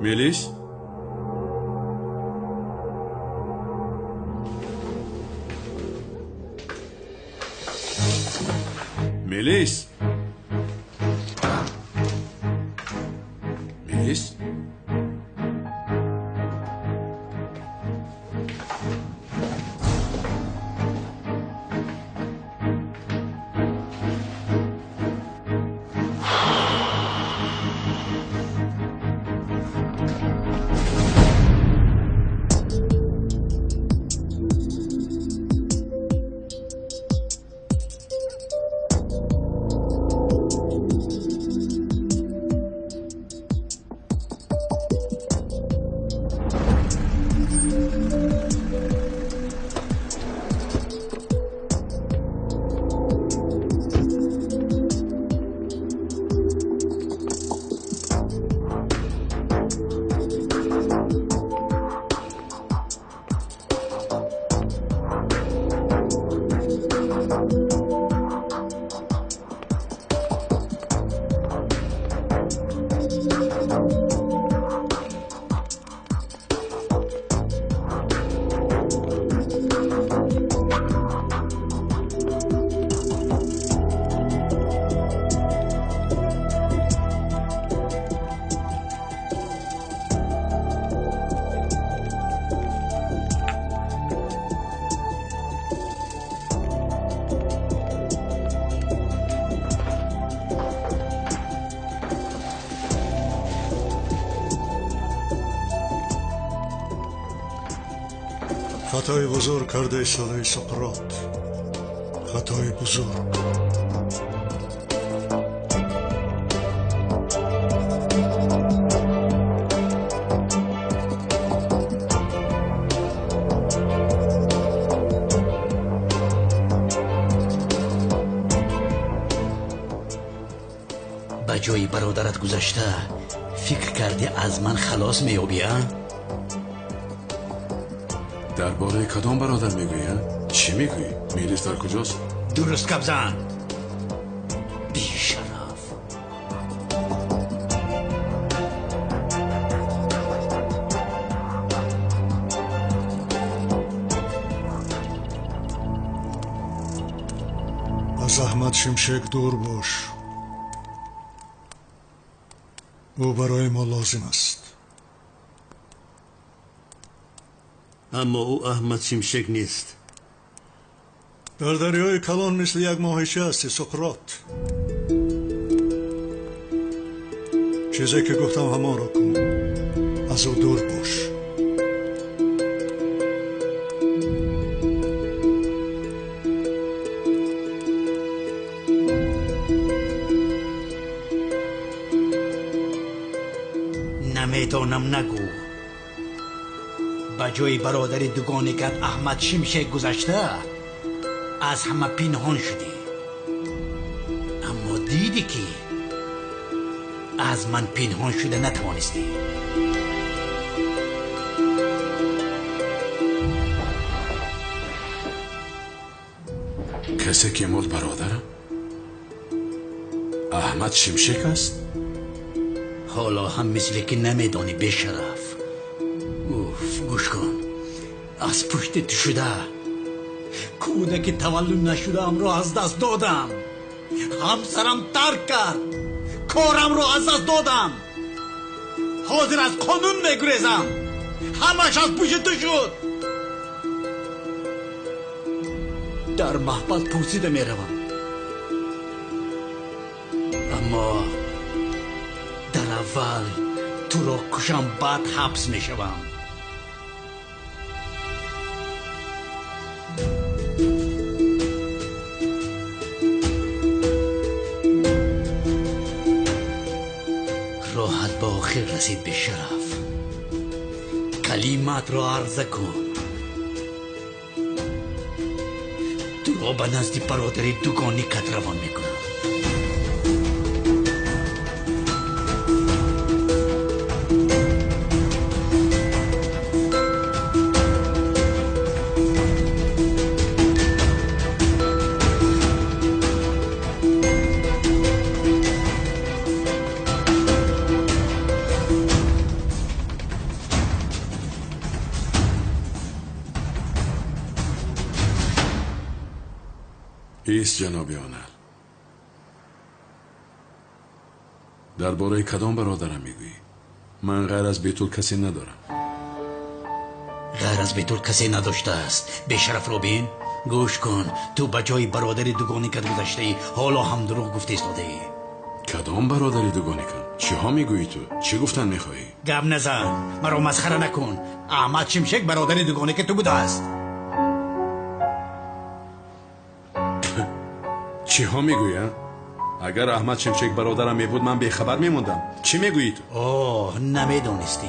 Melis? Melis? Melis? خطای بزرگ کرده ساله سقراط. خطای بزرگ. به جای برادرت گذشته فکر کردی از من خلاص میابی؟ درباره کدام برادر میگویی؟ چی میگویی؟ میلیس در کجاست؟ درست کبزن بی شرف. از احمد شمشک دور باش. او برای ما لازم است. اما او احمد شمشک نیست. در دریای کلان مثل یک ماهیچه هستی سقراط. چیزی که گفتم همان را کن. از او دور باش. نمیتونم نگو. به جای برادر دوگانیکت احمد شمشک گذشته از همه پنهان شدی، اما دیدی که از من پنهان شده نتوانستی. کسی که مرد برادرم احمد شمشک است؟ حالا هم مثل که نمیدانی به شرف. اوف، گوش کن. از پشت تو شده کودک تولد نشده را از دست دادم. همسرم ترک کرد. کارم را از دست دادم. حاضر از قانون میگریزم. همش از پشت تو شد. در محبت پوسیده میروم، اما در اول تو را کشم، بعد حبس میشوم. راحت به آخر رسید به شرف. کلمات را عرضه کن. تو را به نزد برادر دوگانی کت روان میکنم. ایست جناب آنر. درباره کدام برادرم میگویی؟ من غیر از بیتول کسی ندارم. غیر از بیتول کسی نداشته است. بشرف روبین، گوش کن. تو به جای برادری دوگانی که گذاشته ای حالا هم دروغ گفته ایستاده ای. کدام برادری دوگانی کن؟ چی ها میگویی تو؟ چی گفتن میخواهی؟ گپ نزن، مرا مسخره نکن. احمد شمشک برادری دوگانی که تو بوده است. چی ها میگویی؟ اگر احمد شمشک برادرم میبود من بیخبر میموندم. چی میگویی تو؟ اوه، نمیدونستی.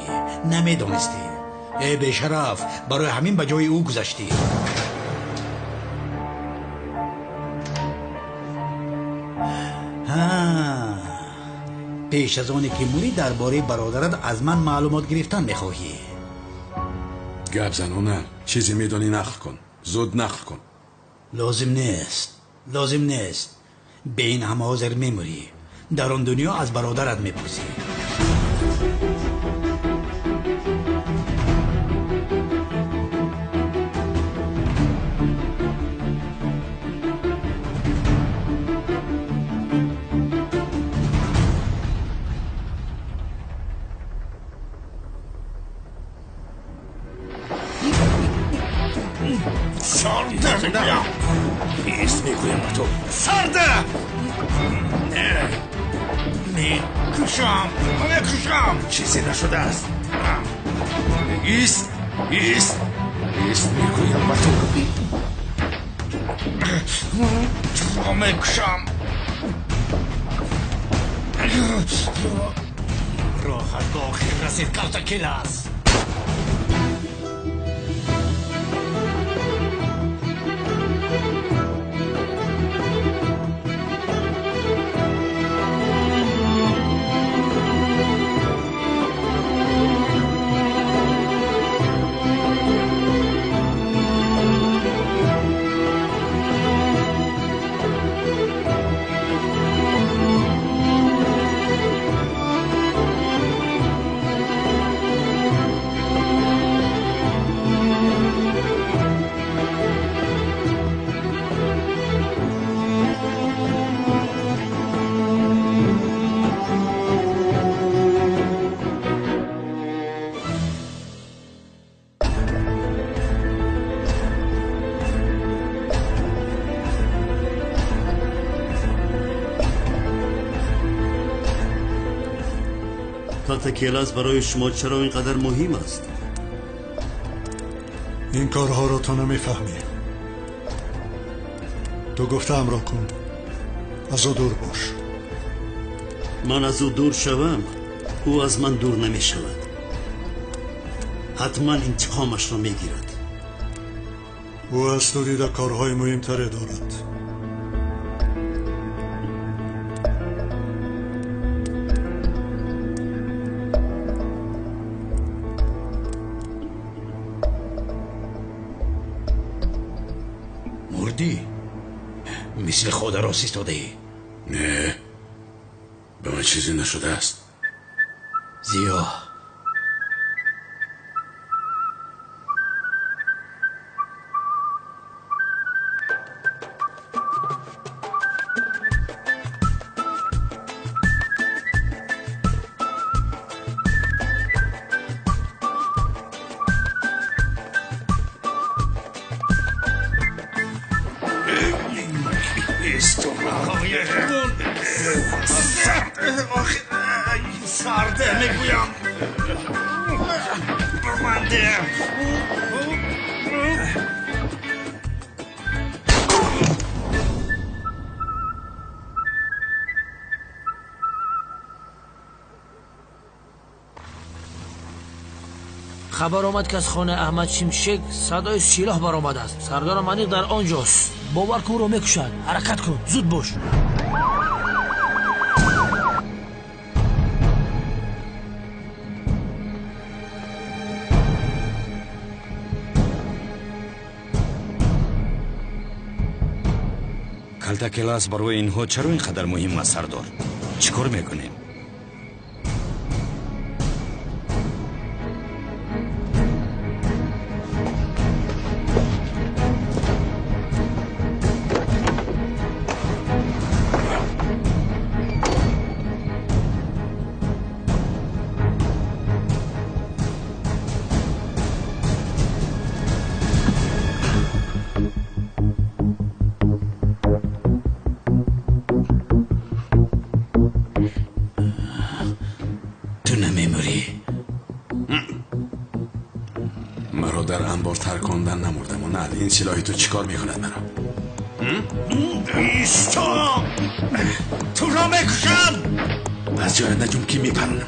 ای بشرف، برای همین به جای او گذاشتی. پیش از آنی که موری درباره برادرت از من معلومات گرفتن میخواهی. گپ زن و نه. چیزی میدونی نقل کن. زود نقل کن. لازم نیست. به این همه حاضر میموری. در آن دنیا از برادرت میپرسی. سرده میکشم چیزی نشده است. ایست میگویم با تو میکشم. راحت به آخر رسید کارتاکیلاس. کاتاکیلاس برای شما چرا اینقدر مهم است؟ این کارها رو تو نمیفهمی. تو گفتم را کن. از او دور باش. من از او دور شوم، او از من دور نمی شود. حتما انتقامش را میگیرد. او از تو دیده کارهای مهمتری دارد. مردی؟ مثل خود راست ایستاده ای؟ نه، به من چیزی نشده است. زیا سرده میگویم برمنده. خبر آمد که از خانه احمد شمشک صدای سلاح برآمده است. سردار منیق در آنجاست. باور کن او را میکشد. حرکت کن، زود باش. کلتاکیلاس برای اینها چرا اینقدر مهم است سردار؟ چیکار میکنیم؟ رو در انبار ترک کندن نمردم و نه این سلاحی تو چیکار میکند مرا؟ ایستا تو را میکشم. از جای نجوم کی میپرونم.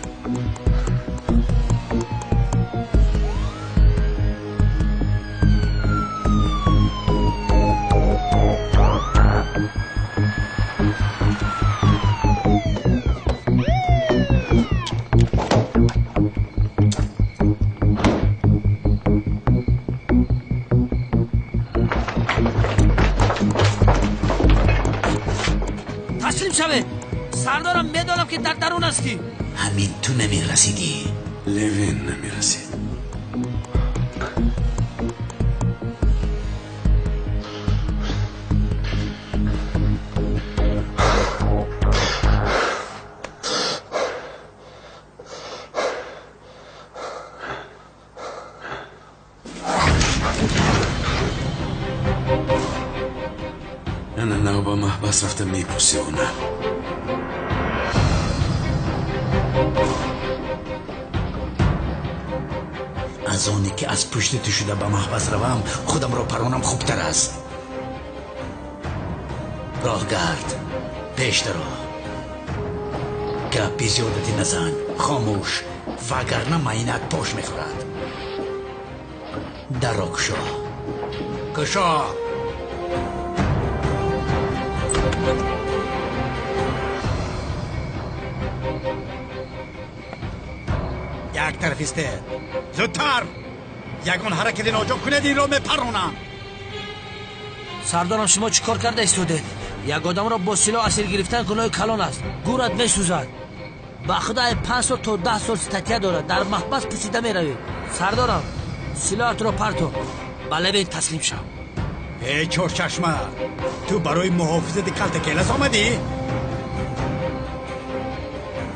تسلیم شوه. سردارم میدانم که در درون هستی. همین تو نمیرسیدی. لوین نمیرسید. انا نه با محبس رفته میپوسی و نه. از آنی که از پشت تو شده به محبس روم خودم را پرانم خوبتر است. راه گرد پیش درو. گپی زیادتی نزن. خاموش وگرنه معینت پاش میخورد. در را کشا. کشا. یک طرفیسته زودتر یگان حرکت ناجا کنید این را میپرونم. سردارم شما چیکار کرده ایستاده؟ یک آدم را با سلاح اسیر گرفتن گناه کلان است. گورت میسوزد. با خدای 5 سال تا 10 سال ستیه دارد. در محبس پسیده میروی. سردارم سلاحت را پرتو. بله بین تسلیم شو. ای چور چشمه تو برای محافظت کلت کلس آمدی؟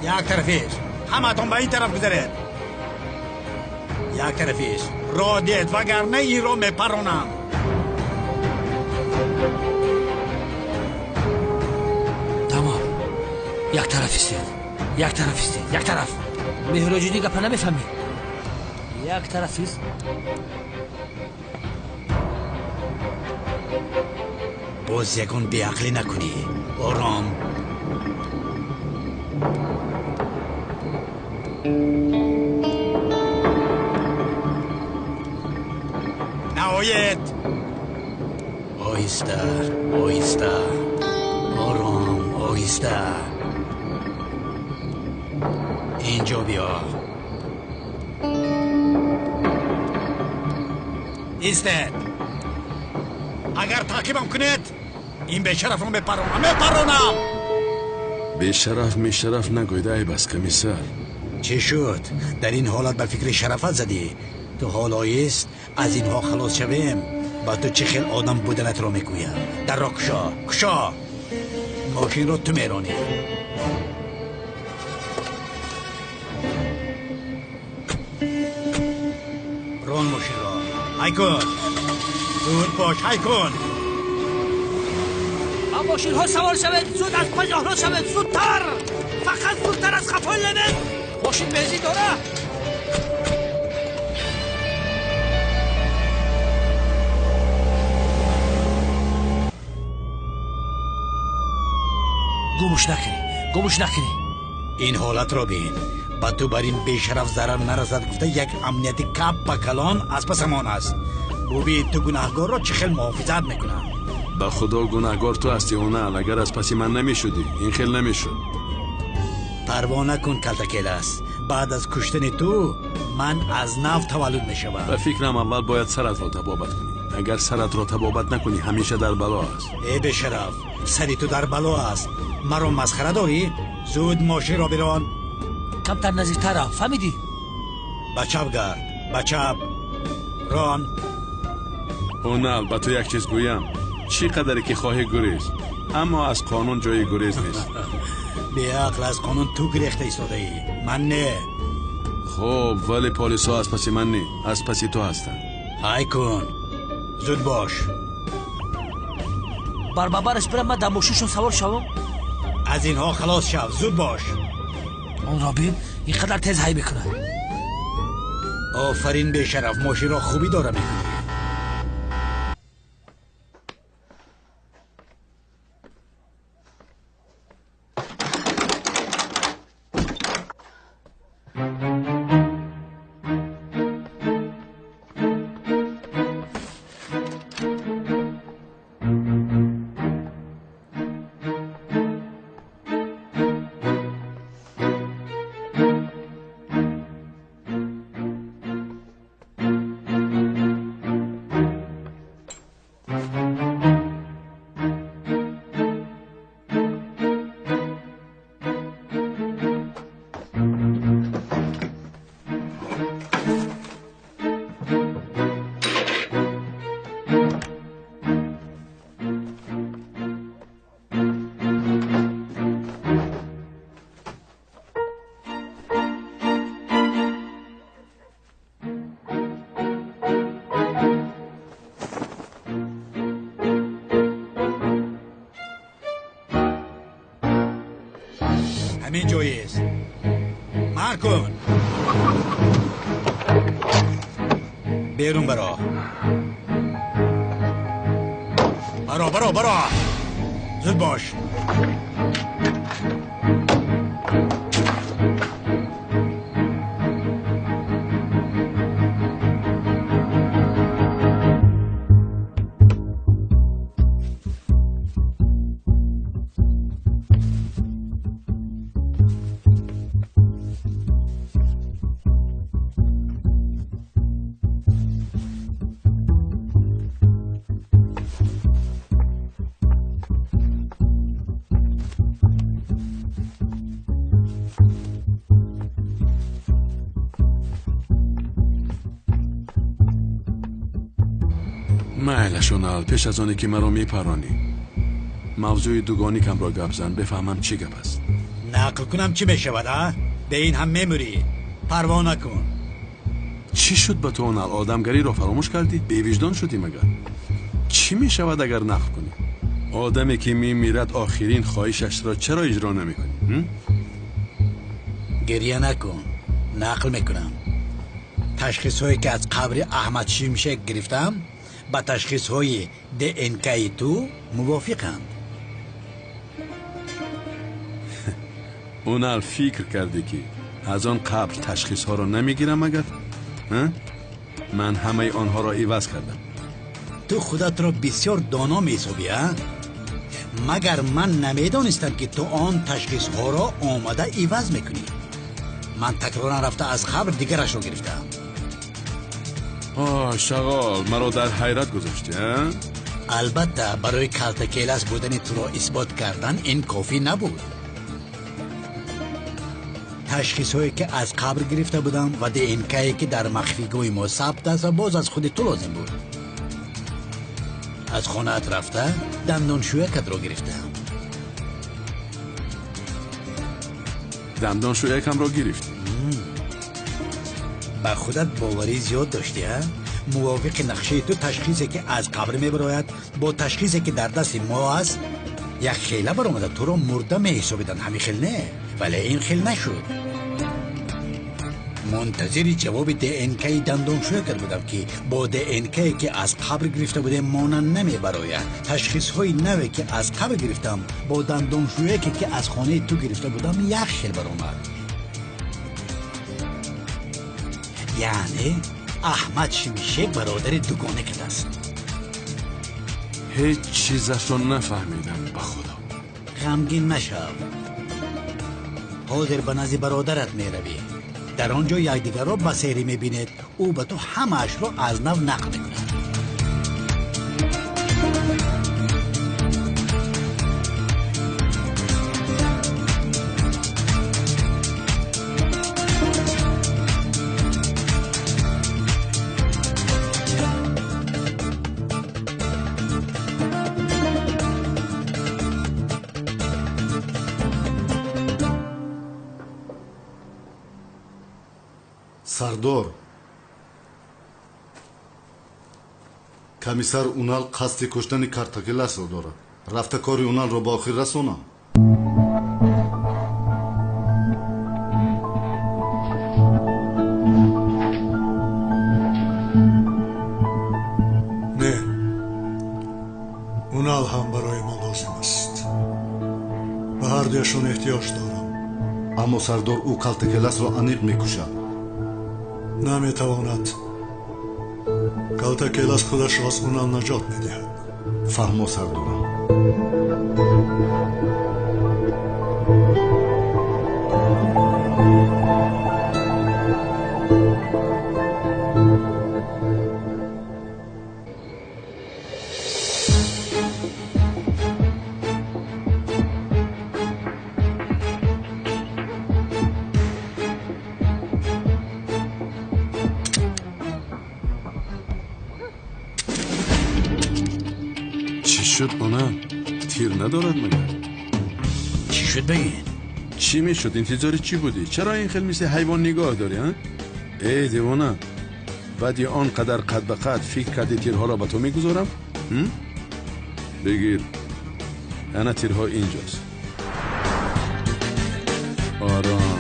یک طرفیش همه تون به این طرف گذارید. یک طرفیش را دید وگرنه این را میپرونم. تمام. یک طرف استید. یک طرف استید. یک طرف. مهراجی دیگه پا نمیفهمی. یک طرف است. باز یکون بیعقلی نکنی. آرام. نهایت آهسته آهسته آرام آهسته. اینجا بیا. ایستد. اگر تعقیبم کنید این بیشرف رو میپرونم. بیشرف میشرف نگویده ای بس کمیسر. چه شد؟ در این حالت به فکر شرفت زدی؟ تو حال آیست از اینها خلاص شویم با تو چه خیل آدم بودنت را میگویم. در را کشا کشا. ماشین رو تو میرانی. ران ماشین را. های کن زود باش. های کن. با ماشین ها سوار شوید. زود از پنجاه را شوید. زودتر. فقط زودتر از خفای لبید. ماشین بنزین داره. گمش نکنی. این حالت را بین. با تو بر این بیشرف ضرر نرسد گفته یک امنیتی کپ با کلان از پسمان است. ببین تو گناهگار را چه خیل محافظت میکنه. به خدا گناهگار تو هستی و نه. اگر از پسی من نمیشدی این خیل نمیشد. پروا نکن کلتکیل است. بعد از کشتن تو من از نو تولد میشوم. به فکرم اول باید سرت را تبابت کنی. اگر سرت را تبابت نکنی همیشه در بلا است. ای بیشرف سری تو در بلا است. مرا مسخره داری؟ زود ماشین را بران. کمتر نزدیکتر را. فهمیدی؟ بچپ گرد. بچپ ران. اونال با تو یک چیز گویم. چی قدری که خواهی گریز اما از قانون جای گریز نیست. بی عقل از قانون تو گریخته ایستاده ای. من نه. خب ولی پلیس ها از پسی من نی. از پسی تو هستن. های کن. زود باش. برش برم من در ماشینشون سوار شوم. از اینها خلاص شو. زود باش. اون را بین اینقدر تیز هی میکنه. آفرین به شرف، ماشین را خوبی داره میکنی. همین جاییست. مارکون بیرون برا. برا زود باش. مایلشونال پیش از آنی که مرا میپرانی موضوع دوگانی کم را گپ زن بفهمم چی گپ است. نقل کنم چی میشود ها؟ به این هم میموری. پروا نکن. چی شد با تو اونال؟ آدمگری را فراموش کردی؟ بی‌وجدان شدی مگر؟ چی میشود اگر نقل کنی؟ آدمی که میمیرد آخرین خواهشش را چرا اجرا نمیکنی؟ گریه نکن. نقل میکنم. تشخیص هایی که از قبر احمد شیمشک گرفتم با تشخیص های DNK تو موافقند. اونال فکر کردی که از آن قبل تشخیص ها را نمیگیرم مگر؟ من همه آنها را عوض کردم. تو خودت را بسیار دانا می‌حسابی ها؟ مگر من نمیدانستم که تو آن تشخیص ها را آمده عوض میکنی. من تکرارا رفته از قبر دیگرش را گرفتم. شغال مرا در حیرت گذاشتی. البته برای کلتکیلس بودن تو را اثبات کردن این کافی نبود. تشخیص هایی که از قبر گرفته بودم و DNK که در مخفیگاه ما ثبت است باز از خود تو لازم بود. از خانه‌ات رفته دندانشویکت را گرفتم. دندانشویکم را گرفتی؟ با خودت باوری زیاد داشتی ها؟ موافق نقشه تو تشخیصی که از قبر میبراید با تشخیصی که در دست ما است یک خیله برآمده تو را مرده میحسابیدن. همین خیل نه، ولی این خیل نشد. منتظر جواب DNK دندانشویکت بودم که با DNK که از قبر گرفته بوده مانند نمیبراید. تشخیص های نوی که از قبر گرفتم با دندانشویکی که از خانه تو گرفته بودم یک خیل برآمد. یعنی احمد شیمشک برادر دوگانه کده است. هیچ چیزش رو نفهمیدم به خدا. غمگین نشو. حاضر به نزد برادرت میروی. در آنجا یکدیگر را بصیری میبینید. او به تو همه‌اش را از نو نقل میکند. سردار کمیسر اونال قصد کشتن کارتاکیلس را دارد. رفته کاری اونال را با آخر رسانم. کمکشون احتیاج دارم. اما سردار او کلت کلاس را انیق میکشد. نمیتواند. کلت کلاس خودش را از اونان نجات میدهد. فهمو سردارم. چی شد اونا؟ تیر ندارد مگر؟ چی شد بگین؟ چی میشد؟ انتظار چی بودی؟ چرا این خیلی مثل حیوان نگاه داری ها؟ ای دیوانه، بعدی آنقدر قد به قد فکر کردی تیرها را به تو میگذارم؟ بگیر، انا تیرها اینجاست. آرام.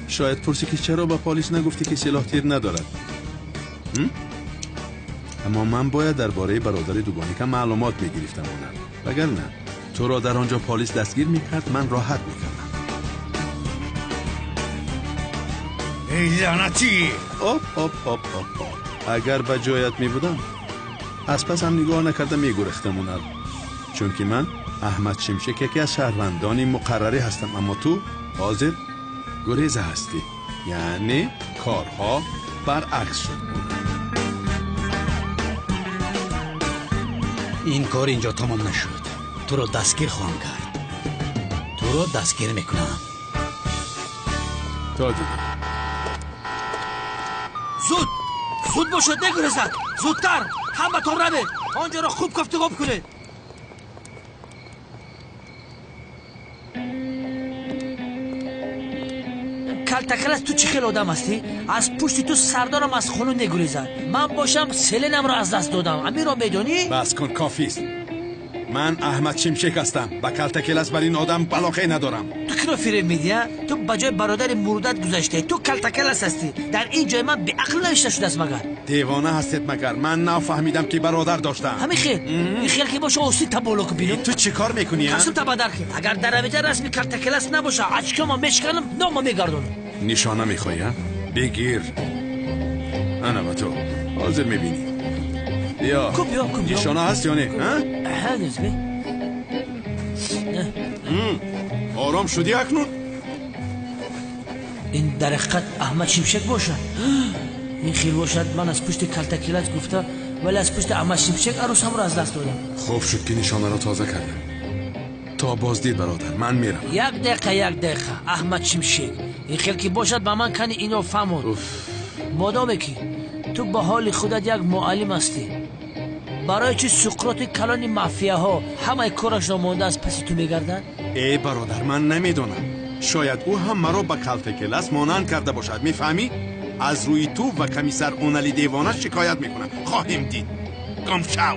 شاید پرسی که چرا با پلیس نگفتی که سلاح تیر ندارد. اما من باید درباره برادر دوگانی که معلومات میگرفتم اونم، وگرنه تو را در آنجا پلیس دستگیر میکرد، من راحت میکردم. ای لعنتی! اگر به جایت میبودم از پس هم نگاه نکرده میگرختم اونم، چون که من احمد شمشک یکی از شهروندانی مقرری هستم، اما تو حاضر گریزه هستی. یعنی کارها برعکس شد. این کار اینجا تمام نشد. تو رو دستگیر خواهم کرد. تو رو دستگیر میکنم. تا دیگه. زود باشد، نگریزد. زودتر همه تا روید. آنجا را خوب گفتگو کنید. کلتکلس تو چه خیلی آدم هستی؟ از پشت تو سردارم از خونو نگریزد. من باشم سلنم را از دست دادم. امیر را میدونی؟ بس کن، کافیست. من احمد شمشک هستم. با کلتکلس بر این آدم بلاخی ندارم. تو کی رو فریب میدی؟ تو بجای برادر مرودت گذاشته. تو کلتکلس هستی. در این جای من به عقل نوشته شده است مگر؟ دیوانه هستید مگر؟ من نفهمیدم که برادر داشتم. همین خیر. این خیر که باشه اوسی تبولو که بینم. تو چی کار میکنی؟ قسم تبادر که اگر در اویده رسمی کلتکلس نباشه اچکما میشکنم نامو میگردونم. نشانه میخوایی ها؟ بگیر. انا با تو حاضر میبینی. بیا. بیا. نشانه هست یا نه؟ هنوز بی. آرام شدی اکنون؟ این در حقیقت احمد شمشک باشه. این خیر باشد من از پشت کلتکلس گفته ولی از پشت احمد شمشک عروسم رو از دست دادم. خوب شد که نشانه را تازه کردم. تا بازدید برادر، من میرم. یک دقیقه احمد شمشک. این خیر که باشد با من کنی اینو فهمون. مادامه که تو با حال خودت یک معلم هستی، برای چی سقراط کلان مافیا ها همه کارش را مانده از پس تو میگردن؟ ای برادر، من نمیدونم. شاید او هم مرا به کلتکلس مانند کرده باشد، میفهمی؟ از روی تو و کمیسر اونلی دیوانه شکایت میکنم. خواهیم دید. گم شو.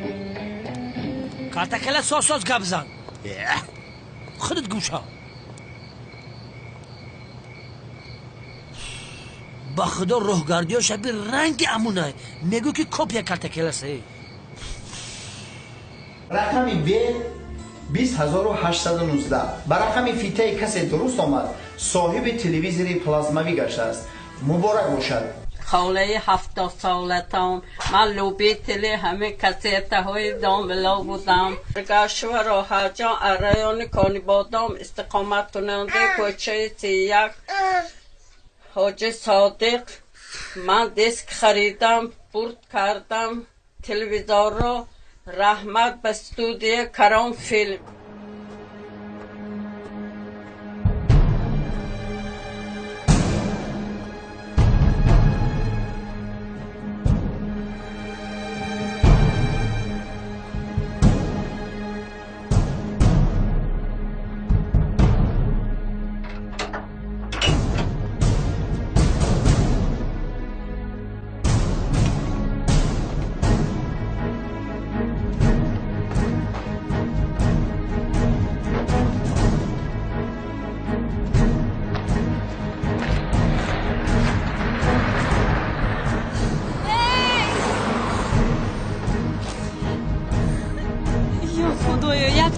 کلتکلس ساز گپ زن. خودت گوش ها. با خدا روحگردی ها شبیه رنگ امونه. میگو که کپی کلتکلسه. رقم ب 20819 به رقم فیته کسی درست آمد صاحب تلویزیون پلازموی گشته است. مبارک باشد. خاله 70 سالتان من لوبی تلی همه کسیته های داملا بودم. گشور و حجان ارایان کانی بادام استقامت کننده کوچه 31 حاج صادق. من دیسک خریدم، برد کردم تلویزیون را. رحمت به استودیو کران فیلم.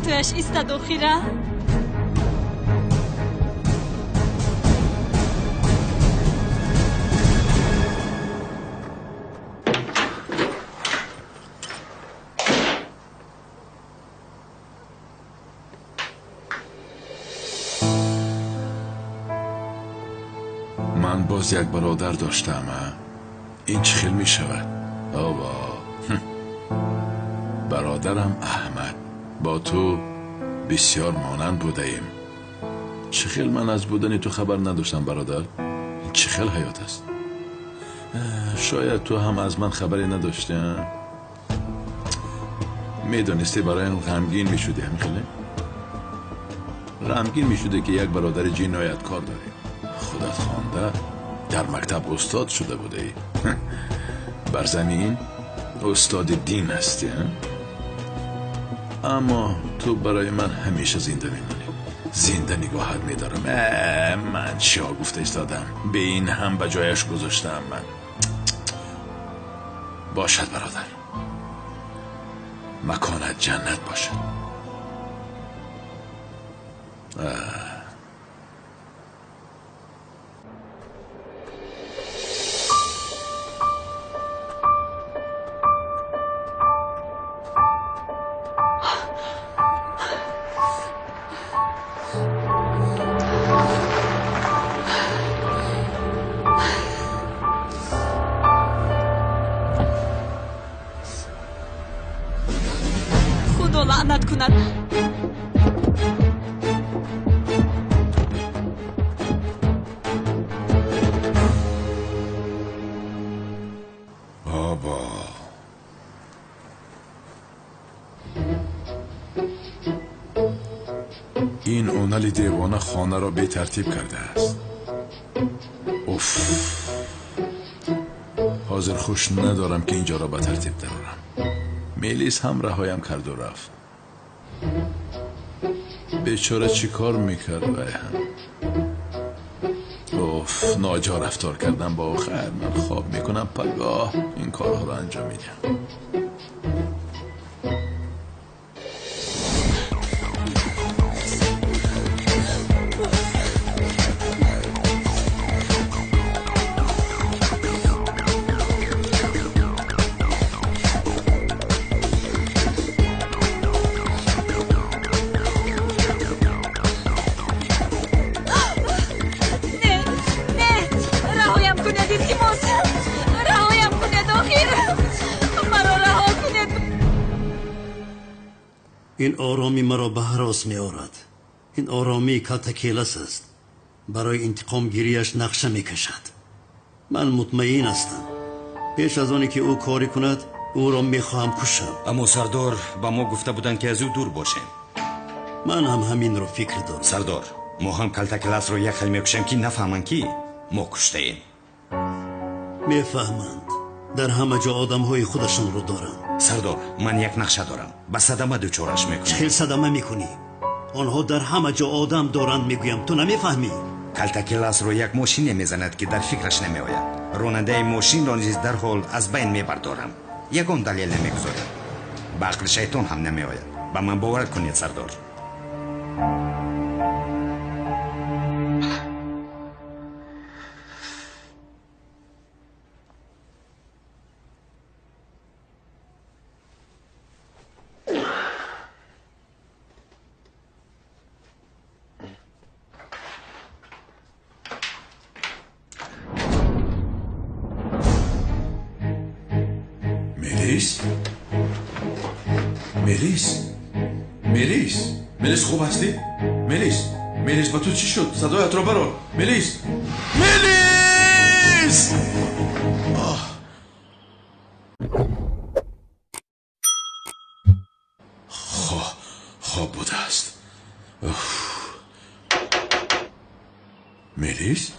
تویش ایستاد خیره؟ من باز یک برادر داشتم. این چه خیل می شود؟ آبا برادرم احمد با تو بسیار مانند بوده ایم. چه خیل من از بودن تو خبر نداشتم برادر. این چه خیل حیات است. شاید تو هم از من خبری نداشتی. میدانستی برای غمگین می شدی. همین خیلی غمگین می شده که یک برادر جنایتکار داری. خودت خوانده در مکتب استاد شده بوده ای. بر زمین استاد دین هستی. اما تو برای من همیشه زنده میمونی. زنده نگاهت میدارم. من چیا گفتش دادم به این هم به جایش گذاشتم. من باشد برادر، مکانت جنت باشد. خدا لعنت کند. بابا این اونالی دیوانه خانه را به ترتیب کرده است. اوف، حاضر خوش ندارم که اینجا را به ترتیب درارم. میلیس هم رهایم کرد و رفت. بیچاره چی کار میکرد وای هم. اوف، ناجا رفتار کردم با خیر. من خواب میکنم پگاه این کارها رو انجام میدم. این آرامی مرا به هراس می آورد. این آرامی کلتکیلس است. برای انتقام گیریش نقشه می کشد. من مطمئن هستم پیش از آنی که او کاری کند او را می خواهم کشم. اما سردار با ما گفته بودن که از او دور باشیم. من هم همین رو فکر دارم. سردار ما هم کلتکیلس رو یک خیل می کشیم که نفهمن که ما کشته ایم. می فهمند. در همه جا آدم های خودشون رو دارن. سردار من یک نقشه دارم. به صدمه دوچارش میکنم. چه صدمه میکنی؟ آنها در همه جا آدم دارند میگویم. تو نمیفهمی؟ کلتکیلس رو یک ماشین میزند که در فکرش نمیآید. راننده ماشین را نیز در حال از بین میبردارم. یگان دلیل نمیگذارم. به عقل شیطان هم نمیآید. به من باور کنید سردار. ملیس خوب هستی؟ ملیس با تو چی شد؟ صدایت را برار. ملیس خواب بوده است. ملیس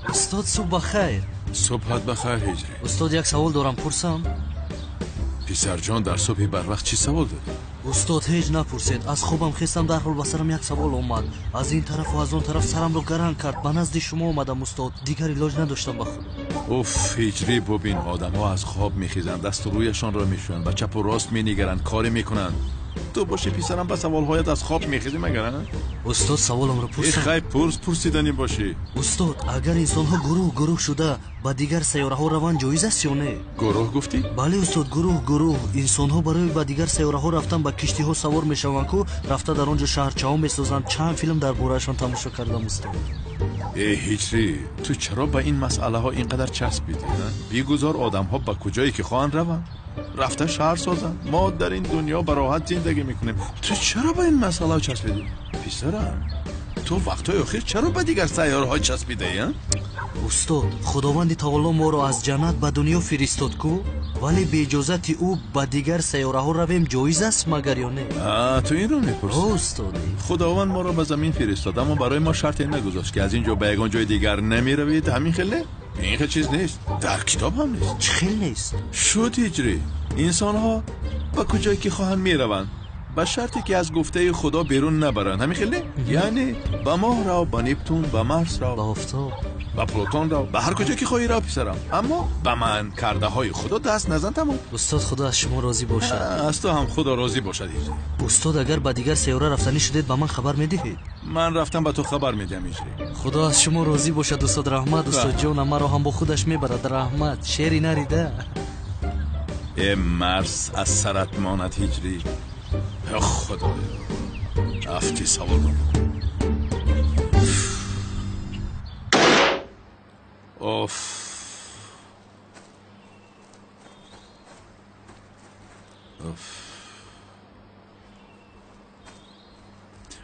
استاد صبح بخیر. صبحت بخیر هجری. استاد یک سوال دارم پرسم؟ پسر جان در صبح بر وقت چی سوال داری؟ استاد هیچ نپرسید. از خوابم خستم، در حال بسرم یک سوال اومد. از این طرف و از اون طرف سرم رو گران کرد. به نزد شما اومدم استاد. دیگر علاج نداشتم به خود. اوف هجری ببین، آدم ها از خواب میخیزند، دست و رویشان را میشویند و چپ و راست مینگرند، کاری میکنند. تو باشی پسرم به سوالهایت از خواب میخیزی مگر؟ استاد سوالم رو پرسید. خیلی پرسیدنی باشی. استاد اگر انسان ها گروه شده با دیگر سیاره ها روان جایز است یا نه؟ گروه گفتی؟ بله استاد، گروه انسان ها برای با دیگر سیاره ها رفتن با کشتی ها سوار میشوند که رفته در آنجا شهرچه ها میسازند. چند فیلم در بارهشان تماشا کردم استاد. ای هجری، تو چرا با این مسئله ها اینقدر چسبیدی؟ بیگذار آدم ها با کجایی که خواهند روند رفته شهر سازن. ما در این دنیا به راحت زندگی میکنیم، تو چرا با این مسئله چسبیدی؟ پسرم تو وقتای اخیر چرا با دیگر سیاره ها چسبیده؟ استاد خداوند تعالی ما رو از جنت به دنیا فرستاد کو، ولی به اجازت او با دیگر سیاره ها رویم جایز است مگر یا نه؟ تو این رو میپرسی؟ استاد خداوند ما رو به زمین فرستاد اما برای ما شرطی نگذاشت که از اینجا به یگان جای دیگر نمیروید. همین خیلی این خیلی چیز نیست، در کتاب هم نیست. چه خیلی نیست؟ شد هجری، انسان ها با کجایی که خواهند میروند با شرطی که از گفته خدا بیرون نبرن. همین خیلی؟ یعنی با ماه رو، با نیپتون، با مرس رو، با آفتاب، با پلوتون رو، به هر کجا که خواهی رو پسرم، اما به من کرده های خدا دست نزن. تمام. استاد خدا از شما راضی باشد. از تو هم خدا راضی باشد. استاد اگر با دیگر سیاره رفتنی شدید به من خبر میدهید؟ من رفتم به تو خبر میدم هجری. خدا از شما راضی باشد استاد. رحمت استاد جان مرا هم با خودش میبرد. رحمت شعری نریده. ای مرس از سرت ماند هجری. خدایا افتی سوال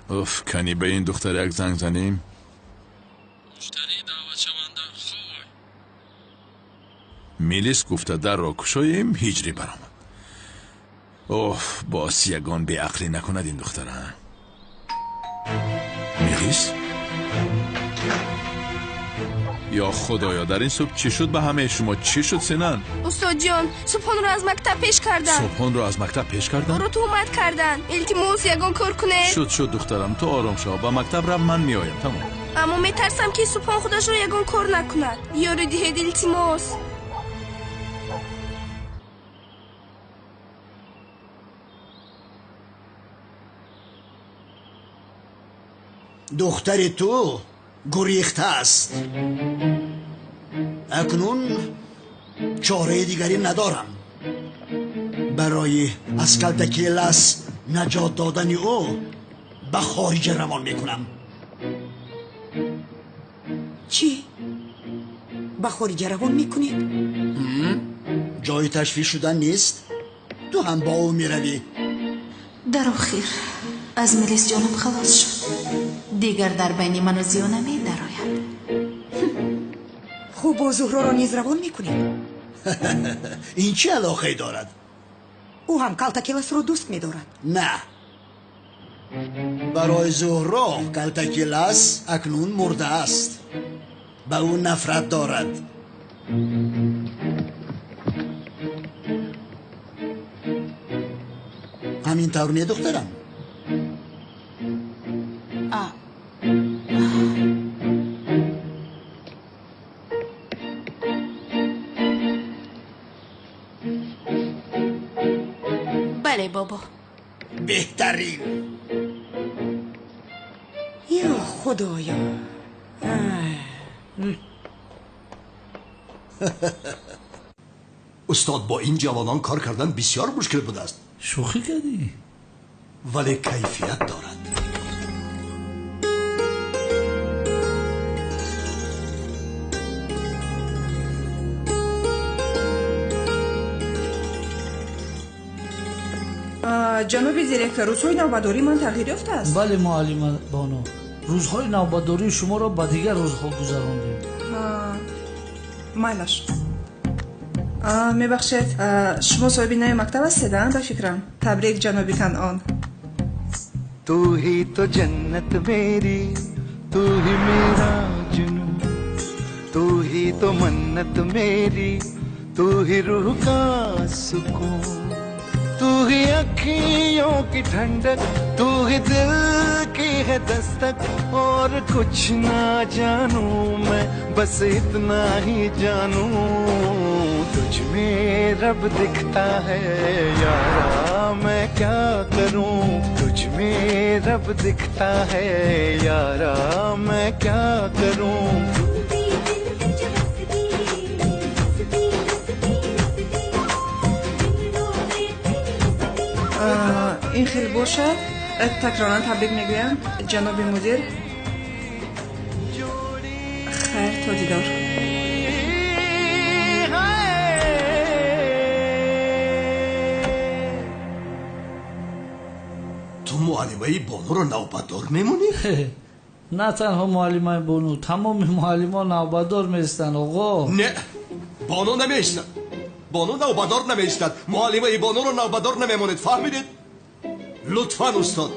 اوف کنی به این دختر یک زنگ زنیم؟ مشتری دعوت شونده خواه. میلیس گفته در را کشاییم. هجری برام باز یگان به عقلی نکند این دختره. میلیس؟ یا خدایا در این صبح چی شد به همه شما؟ چی شد سنن؟ استاد جان صبحان رو از مکتب پیش کردن. صبحان رو از مکتب پیش کردن؟ رو تهمت کردن. التماس یگان کار کنه. شد دخترم تو آرام شو. با مکتب رفت من میایم. تمام. اما میترسم که صبحان خودش رو یگان کار نکند. یارو دهید التماس. دختر تو گریخته است. اکنون چاره دیگری ندارم. برای از کلتکیلس نجات دادن او به خارج روان میکنم. چی؟ به خارج روان میکنید؟ جای تشویش شدن نیست. تو هم با او میروی. در آخر از میلیس جانم خلاص شد. دیگر در بین من و زیا نمی درآید. خوب با زهرا را نیز روان میکنید؟ این چه علاقه دارد؟ او هم کلتکیلس را دوست میدارد. نه، برای زهرا کلتکیلس اکنون مرده است. به او نفرت دارد. همین طور نیه دخترم؟ بله بابا. بهترین. یا خدایا. استاد با این جوانان کار کردن بسیار مشکل بوده است. شوخی کردی؟ ولی کیفیت دارد. جناب دیرکتور روزهای نوباداری من تغییر یافته است. بله معلم بانو، روزهای نوباداری شما را با دیگر روزها گذراندیم. مایلش میبخشید شما صاحب نای مکتب هستید؟ به فکرم. تبریک جناب کنعان. तू ही तो जन्नत मेरी, तू ही मेरा जुनू, तू ही तो मन्नत मेरी, तू ही रूह का सुकून. तू ही अखियों की ठंडक, तू ही दिल की है दस्तक, और कुछ ना जानूं मैं, बस इतना ही जानूं तुझ में रब दिखता है यारा, मैं क्या करूं, तुझ में रब दिखता है यारा, मैं क्या करूं. این خیلی باشه. تکرارا تبریک میگویم جناب مدیر. خیر تا دیدار. تو معلمه بانو رو نوبتدار میمونی؟ نه تنها معلمه بانو، تمام معلمان نوبتدار میستن آقا. نه بانو نمیستن، بانو نوبتدار نمیستن، معلمه بانو رو نوبتدار نمیمونید، فهمیدید؟ لطفاً استاد.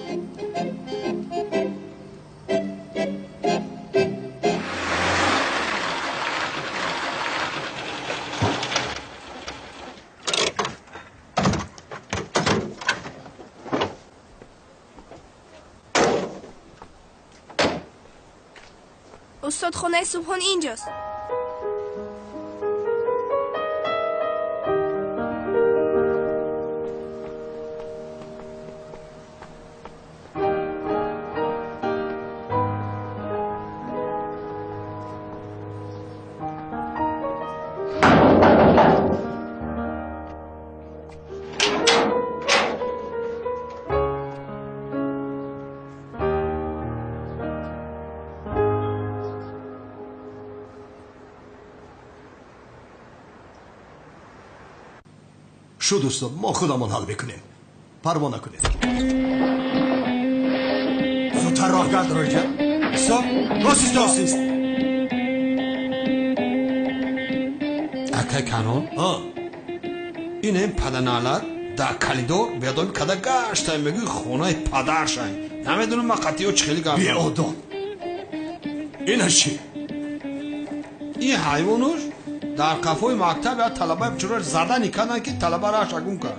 استاد خونه صبحانه اینجاست. شد استاد، ما خودمان حل بکنیم، پروا نکنید. زودتر راه گرد رویکر. استاد راستیست راستیست. Aka kanon? این پدرنالر در کلیدور بیادم کده گشتن میگی خونه پدرشن. نمیدونم ما قطعی چه خیلی گرد. بی آدم. این چی؟ این حیوانوش در کافوی مکتب یا طلبه بچورش زدن کردن که طلبه را شگون کرد.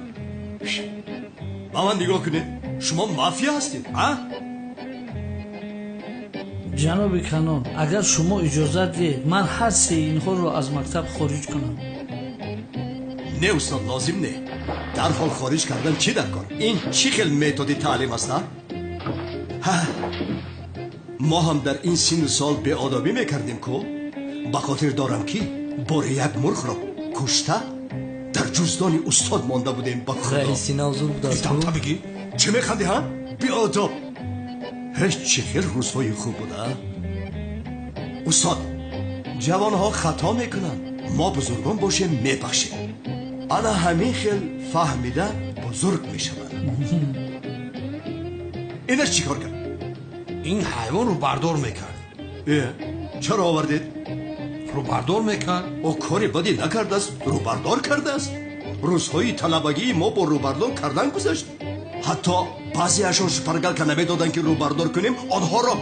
با من نگاه کنید، شما مافیا هستید ها؟ جناب کانون، اگر شما اجازه دید من هر سه اینها رو از مکتب خارج کنم. نه استاد، لازم نه. در حال خارج کردن چی در کار؟ این چی خیلی متدی تعلیم است؟ ما هم در این سن سال به آدابی میکردیم که به خاطر دارم که بار یک مرغ را کشته در جزدان استاد مانده بودیم. با خدا رئیسی نازور بود از تا بگی چه میخندی ها؟ بی آداب. هیچ چی خیلی روزهای خوب بوده. استاد، جوانها خطا میکنن، ما بزرگان باشیم میبخشیم. انا همین خیل فهمیده بزرگ میشود. اینش چی کار کرد؟ این حیوان رو بردار میکرد. چرا آوردید؟ رو بردار میکرد. او کاری بدی نکرده است، رو بردار کرده است. روزهای طلبگی ما با رو بردار کردن گذشت. حتی بعضی هاشون شپرگل که نمیدادن که رو بردار کنیم، آنها را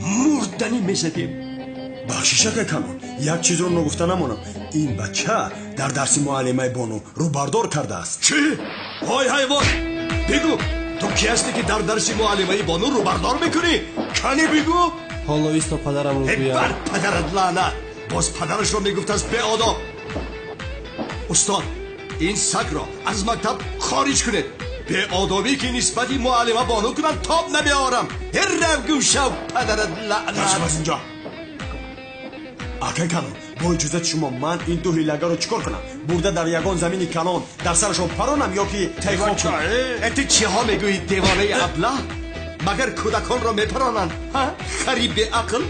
مردنی میزدیم. بخشیشه که کنون یک چیز رو نگفته نمونم. این بچه در درس معلمه بانو رو بردار کرده است. چی؟ های حیوان، بگو تو کی هستی که در درس معلمه بانو رو بردار میکنی؟ کنی بگو. حالا ایستا پدرم رو گویم. بر پدرت لعنت، باز پدرش رو میگفت است به آداب. استاد، این سگ را از مکتب خارج کنید. به آدابی که نسبتی معلمه بانو کنن تاب نمیارم. هر رو گوشه و پدرت لعنت. بچه از اینجا اکای کنون، با اجازت شما من این دو هیلگر رو چیکار کنم؟ برده در یگان زمین کنون در سرشون پرانم یا که تیخان کنم؟ انتی چی ها میگویی دیوانه ابله؟ مگر کودکان را میپرانند؟ خریب به عقل؟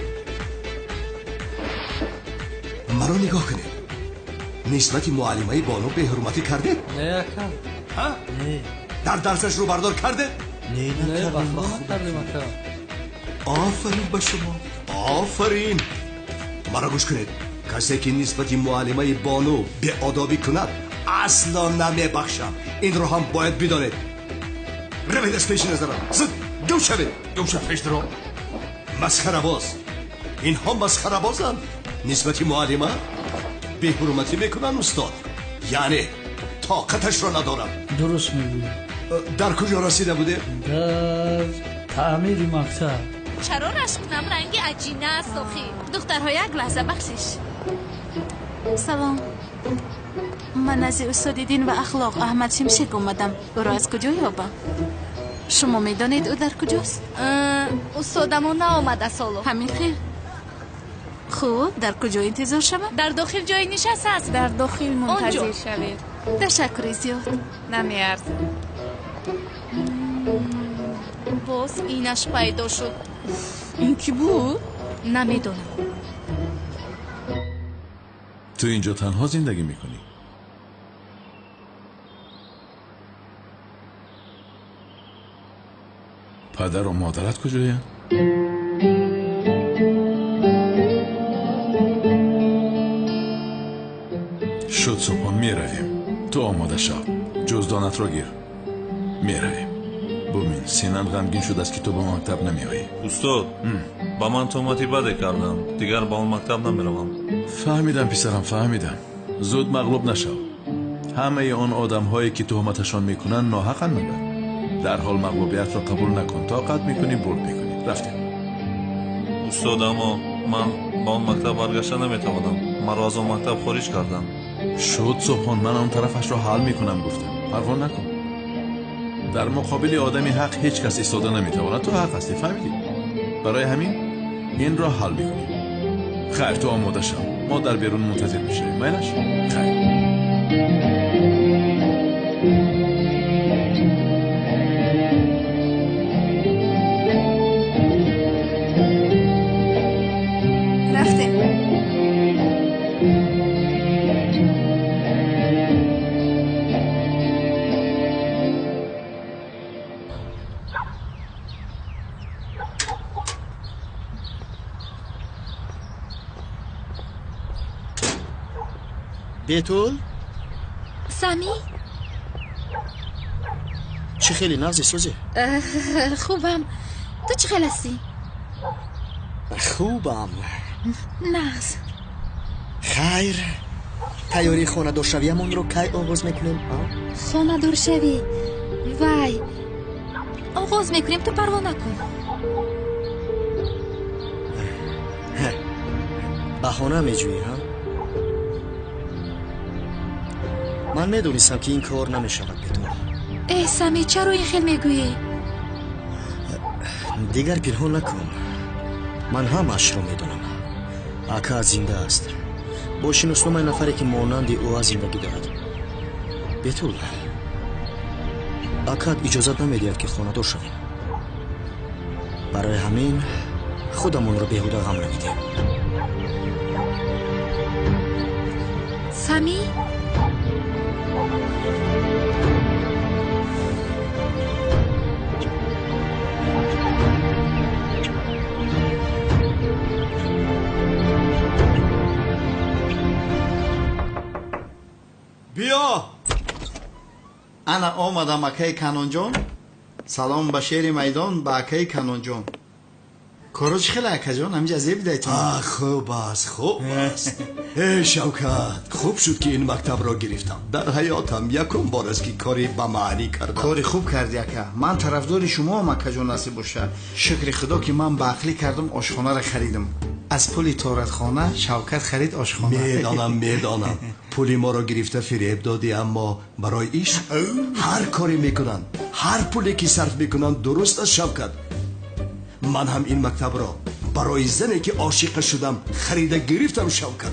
مرا نگاه کنید. نسبت معلمه بانو به حرمتی کردید؟ نه اکل. نه. در درسش رو بردار کرده؟ نه نکردیم اکل. آفرین به شما، آفرین. مرا گوش کنید، کسی که نسبت معلمه بانو به آدابی کند اصلا نمیبخشم. این رو هم باید بدانید. روید از پیش نظرم، زد گم شوید. گم شو پیش درو. مسخره باز، این هم مسخره بازن. نسبت معلمه به حرمتی میکنن استاد، یعنی طاقتش رو ندارم. درست میگویی. در کجا رسیده بوده؟ در تعمیر مکتب. چرا رشقنم رنگ عجینه است آخی؟ دخترها یک لحظه بخشش. سلام، من از استاد دین و اخلاق احمد شمشک اومدم. او را از کجا یابم؟ شما میدانید او در کجاست؟ استادمون نآمده سالو. همین خیر. خوب، در کجا انتظار شوم؟ در داخل جای نشست است. در داخل منتظر شوید. تشکر زیاد. نمیارزه. باز اینش پیدا شد. این کی بود؟ نمیدونم. تو اینجا تنها زندگی میکنی؟ پدر و مادرت کجاین؟ شد صبح میرویم. تو آماده شو. جزدانت را گیر. میرویم. ببین سینم غمگین شد است که تو به مکتب نمیایی. استاد با من تهمتی بده کردم. دیگر با اون مکتب نمیروم. فهمیدم پسرم، فهمیدم. زود مغلوب نشو. همه آن آدم هایی که تهمتشان میکنن ناحقن مگر. در حال مغلوبیت را قبول نکن. طاقت میکنی برد میکنی. رفتیم. استاد اما من با اون مکتب برگشته نمیتوانم. مرا از اون مکتب خارج کردم. شد صبحان من آن طرفش را حل میکنم گفتم. پروا نکن. در مقابل آدمی حق هیچ کس ایستاده نمیتواند. تو حق هستی، فهمیدی؟ برای همین این را حل میکنیم. خیر تو آماده شو. ما در بیرون منتظر میشیم. مایلش؟ خیر. بیتول؟ سامی؟ چه خیلی نغزی سوزی؟ خوبم. تو چه خیلی هستی؟ خوبم. نغز. خیر. تیاری خانه دار شویمون رو کی آغاز میکنیم؟ خانه دار شوی؟ وای آغاز میکنیم، تو پروا نکن. بهانه میجویی ها؟ من میدونستم که این کار نمیشود بیتول. ای سامی چرا این خیلی میگویی؟ دیگر پنهان نکن. من همش رو میدونم. اکا زنده است. با شناسنامه نفری که مانند او زندگی دارد. بیتول اکا اجازت نمیدهد که خانه دار شویم. برای همین خودمون رو بیهوده غم نمیدیم. سامی؟ بیا انا آمدم اکای کنون جان. سلام به شیر میدان به اکای کنون جان. کارو چه خیلی اکا جان؟ همینجا از بیدایتون. خوب است، خوب است. ای شوکت، خوب شد که این مکتب را گرفتم. در حیاتم یکم بار است که کاری به معنی کردم. کاری خوب کردی اکا. من طرفدار شما هم اکا جان نصیب باشه. شکر خدا که من به عقلی کردم آشخانه را خریدم. از پولی تارتخانه شوکت خرید آشخانه. میدانم پولی ما را گرفته فریب دادی، اما برای ایش هر کاری میکنن، هر پولی که صرف میکنن درست است شوکت. من هم این مکتب را برای زنی که عاشق شدم خریده گرفتم شوکت.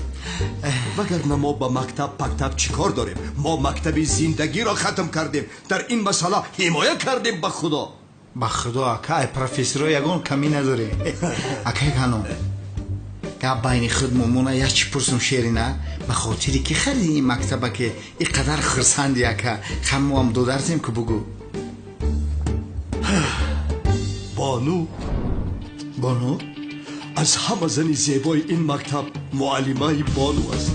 وگرنه ما با مکتب چی کار داریم؟ ما مکتب زندگی را ختم کردیم. در این مسئله حمایت کردیم. به خدا به خدا اکا پروفسور یگان کمی نداره. اکا کنون گپ بین خود ممونه یک چی پرسم شیرینه به خاطری که خیلی این مکتبه که اینقدر خرسندی اکا خمو هم دو درزیم که بگو. بانو از همه زنی زیبای این مکتب معلمه بانو است.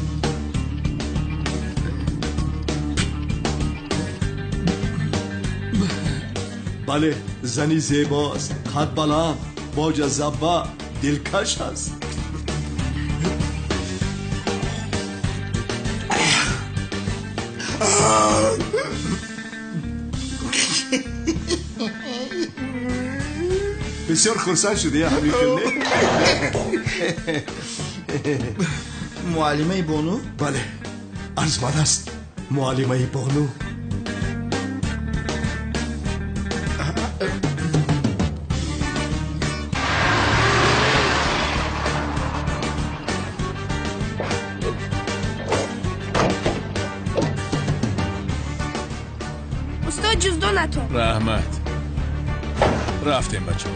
بله زنی زیبا است، قد بلند، با جذبه، دلکش است. بسیار خرسند شده یا همین خیلی معلمه بانو؟ بله ارزمند است معلمه بانو. استاد جزدو نتون. رحمت رفتیم بچه ها.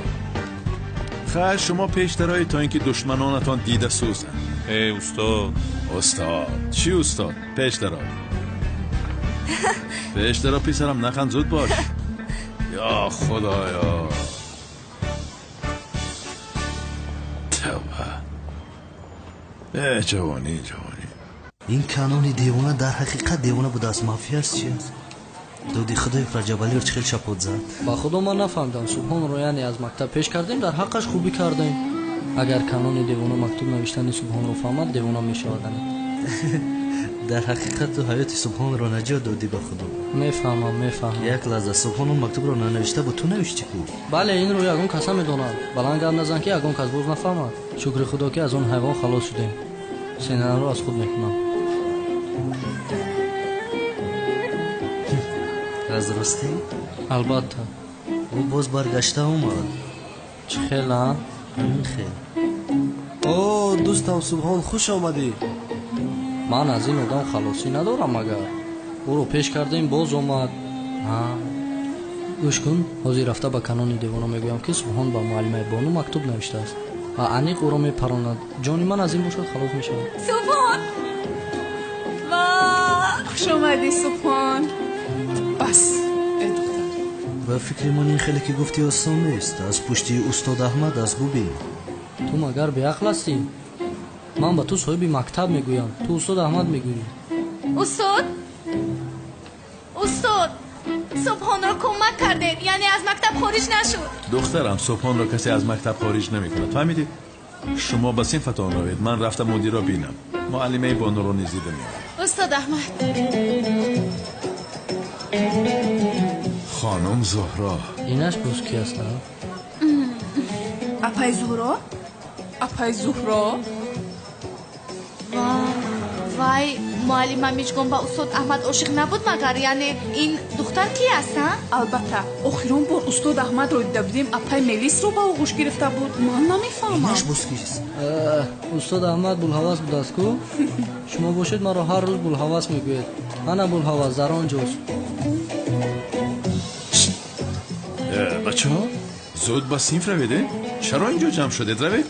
خیر شما پیشترهای تا اینکه دشمنانتان دیده سوزن. ای استاد. استاد چی استاد؟ پیشترها پیشترها پیسرم نخند زود باش. یا خدایا توبه. جوانی این کانون دیوانه در حقیقت دیوانه بود از مافیا است چی است؟ دودی خدای فرجابالی رو چخیل شپود زد. با خدا من نفهمیدم سبحان رو یعنی از مکتب پیش کردیم در حقش خوبی کردیم. اگر کانون دیوانه مکتوب نوشتن سبحان رو فهمد دیوانه میشه آدم. در حقیقت تو حیات سبحان رو نجات دادی با خدا. میفهمم یک لحظه سبحان اون مکتوب رو ننوشته بود تو نوشتی کو؟ بله این رو یگون کس میدونم. بلند گرد نزن که یگون کس باز نفهمد. شکر خدا که از اون حیوان خلاص شدیم. سینه رو از خود میکنم. از راستی؟ البته. او باز برگشته اومد. چه خیلی ها؟ خیلی. اوه دوستم سبحان خوش آمدی. من از این آدم خلاصی ندارم مگر. او رو پیش کردیم باز اومد. گوش کن حاضر رفته با کانون دیوانه میگویم که سبحان با معلمه بانو مکتوب نوشته است. عنیق او رو میپراند. جانی من از این باشد خلاص میشم. سبحان خوش آمدی سبحان. بس و فکر من این خیلی که گفتی آسان نیست. از پشتی استاد احمد از ببین. تو مگر به عقل هستی؟ من با تو صاحب مکتب میگویم تو استاد احمد میگویی. استاد سبحان رو کمک کردید یعنی از مکتب خارج نشد. دخترم سبحان را کسی از مکتب خارج نمیکنه فهمیدید؟ شما به صفتان روید. من رفتم مدیر را بینم. معلمه بانو رو نیز دیدم. استاد احمد. خانم زهرا. اینش باز کی است؟ اپای زهرا؟ اپای زهرا؟ وای معلمم میگم با استاد احمد عاشق نبود مگر یعنی این دختر کی هستن؟ البته اخیران بار استاد احمد رو دیده بودیم اپای ملیس رو با آغوش گرفته بود. من نمیفهمم. اینش باز کیست؟ استاد احمد بولهوس بود است کو؟ شما باشید مرا هر روز بولهوس میگوید. من بولهوس در آنجاست. بچه ها زود با صنف رویده؟ چرا اینجا جمع شده روید؟